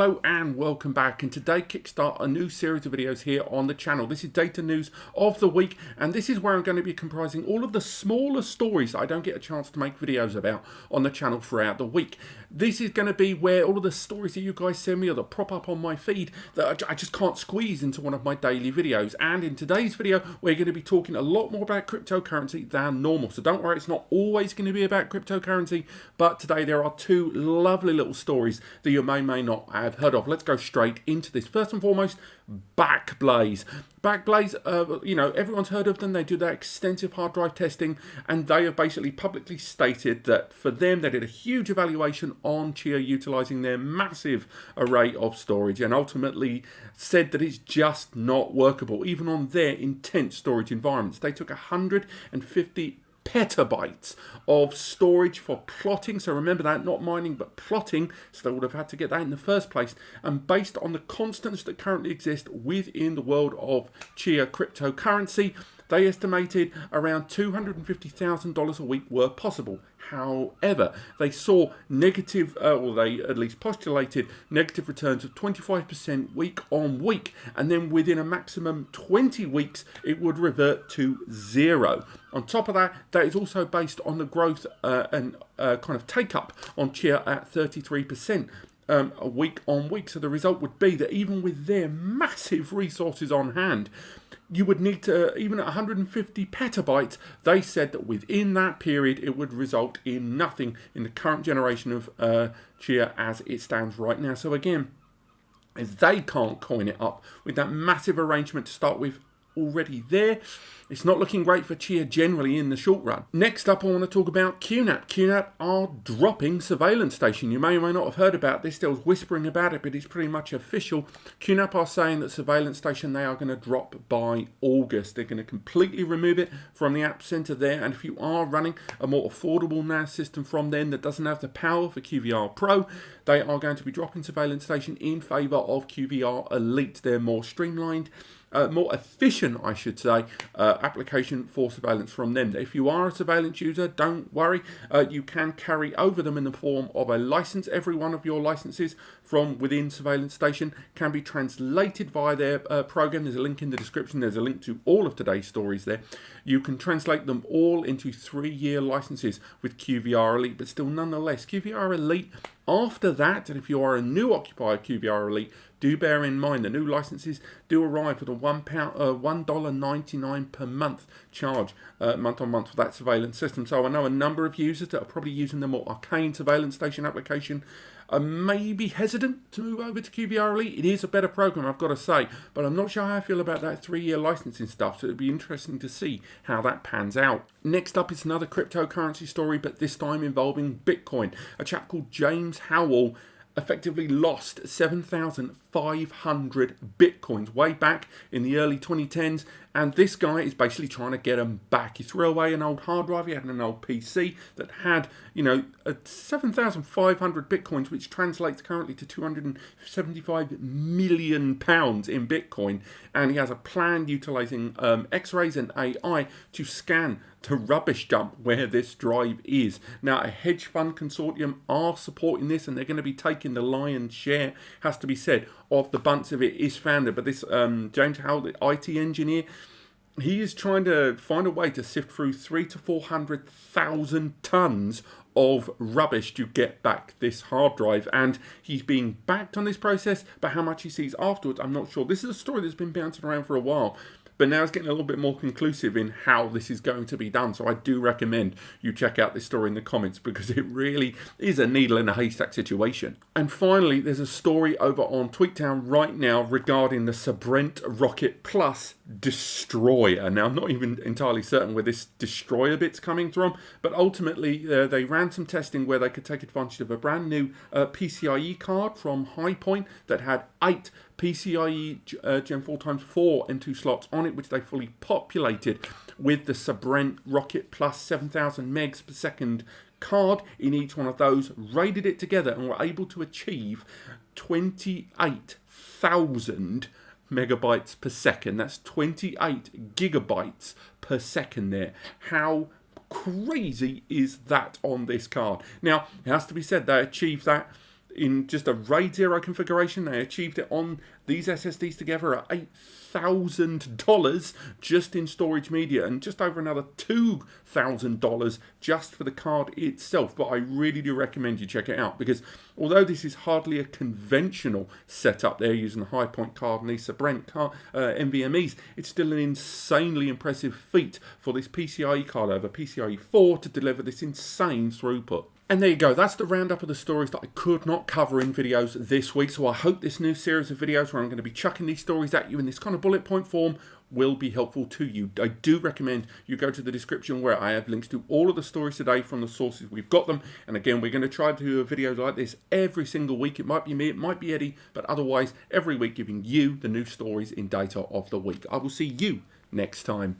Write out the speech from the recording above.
Hello and welcome back, and today kickstart a new series of videos here on the channel. This is data news of the week, and this is where I'm going to be comprising all of the smaller stories that I don't get a chance to make videos about on the channel throughout the week. This is going to be where all of the stories that you guys send me or that prop up on my feed that I just can't squeeze into one of my daily videos. And in today's video, we're going to be talking a lot more about cryptocurrency than normal. So don't worry, it's not always going to be about cryptocurrency, but today there are two lovely little stories that you may not have heard of. Let's go straight into this. First and foremost, Backblaze. Backblaze, everyone's heard of them. They do that extensive hard drive testing, and they have basically publicly stated that for them, they did a huge evaluation on Chia utilizing their massive array of storage, and ultimately said that it's just not workable, even on their intense storage environments. They took 150 petabytes of storage for plotting, so remember that, not mining but plotting, so they would have had to get that in the first place. And based on the constants that currently exist within the world of Chia cryptocurrency, they estimated around $250,000 a week were possible. However, they saw negative, or they at least postulated negative returns of 25% week on week, and then within a maximum 20 weeks, it would revert to zero. On top of that, that is also based on the growth and kind of take up on Chia at 33%. A week on week. So the result would be that even with their massive resources on hand, you would need to, even at 150 petabytes, they said that within that period it would result in nothing in the current generation of Chia as it stands right now. So again, if they can't coin it up with that massive arrangement to start with already there, it's not looking great for Chia generally in the short run. Next up, I want to talk about QNAP. QNAP are dropping Surveillance Station. You may or may not have heard about this. There was whispering about it, but it's pretty much official. QNAP are saying that Surveillance Station, they are going to drop by August. They're going to completely remove it from the App Center there. And if you are running a more affordable NAS system from them that doesn't have the power for QVR Pro, they are going to be dropping Surveillance Station in favor of QVR Elite. They're more streamlined, more efficient, I should say, application for surveillance from them. If you are a surveillance user, don't worry. You can carry over them in the form of a license. Every one of your licenses from within Surveillance Station can be translated via their program. There's a link in the description. There's a link to all of today's stories there. You can translate them all into 3-year licenses with QVR Elite, but still nonetheless, QVR Elite, after that, and if you are a new occupier of QVR Elite, do bear in mind the new licenses do arrive with a $1.99 per month charge month on month for that surveillance system. So I know a number of users that are probably using the more arcane Surveillance Station application are maybe hesitant to move over to QVR Elite. It is a better program, I've got to say, but I'm not sure how I feel about that 3-year licensing stuff, so it'd be interesting to see how that pans out. Next up is another cryptocurrency story, but this time involving Bitcoin. A chap called James Howell effectively lost 7,500 Bitcoins way back in the early 2010s, and this guy is basically trying to get them back. He threw away an old hard drive. He had an old PC that had, 7,500 Bitcoins, which translates currently to 275 million pounds in Bitcoin, and he has a plan utilizing X-rays and AI to scan the rubbish dump where this drive is. Now, a hedge fund consortium are supporting this, and they're going to be taking the lion's share, has to be said, of the bunch of it is founded. But this James Howell, the IT engineer, he is trying to find a way to sift through 300,000 to 400,000 tons of rubbish to get back this hard drive, and he's being backed on this process, but how much he sees afterwards, I'm not sure. This is a story that's been bouncing around for a while, but now it's getting a little bit more conclusive in how this is going to be done. So I do recommend you check out this story in the comments, because it really is a needle in a haystack situation. And finally, there's a story over on Tweettown right now regarding the Sabrent Rocket Plus destroyer. Now, I'm not even entirely certain where this destroyer bit's coming from, but ultimately they ran some testing where they could take advantage of a brand new PCIe card from High Point that had 8 PCIe Gen 4x4 M2 slots on it, which they fully populated with the Sabrent Rocket Plus 7,000 megs per second card in each one of those, raided it together, and were able to achieve 28,000 megabytes per second. That's 28 gigabytes per second there. How crazy is that on this card? Now, it has to be said, they achieved that in just a RAID 0 configuration. They achieved it on these SSDs together at $8,000 just in storage media, and just over another $2,000 just for the card itself. But I really do recommend you check it out, because although this is hardly a conventional setup, they're using a high point card and these Sabrent NVMe's, it's still an insanely impressive feat for this PCIe card over PCIe 4 to deliver this insane throughput. And there you go, that's the roundup of the stories that I could not cover in videos this week. So I hope this new series of videos where I'm going to be chucking these stories at you in this kind of bullet point form will be helpful to you. I do recommend you go to the description where I have links to all of the stories today from the sources we've got them. And again, we're going to try to do a video like this every single week. It might be me, it might be Eddie, but otherwise every week giving you the new stories in data of the week. I will see you next time.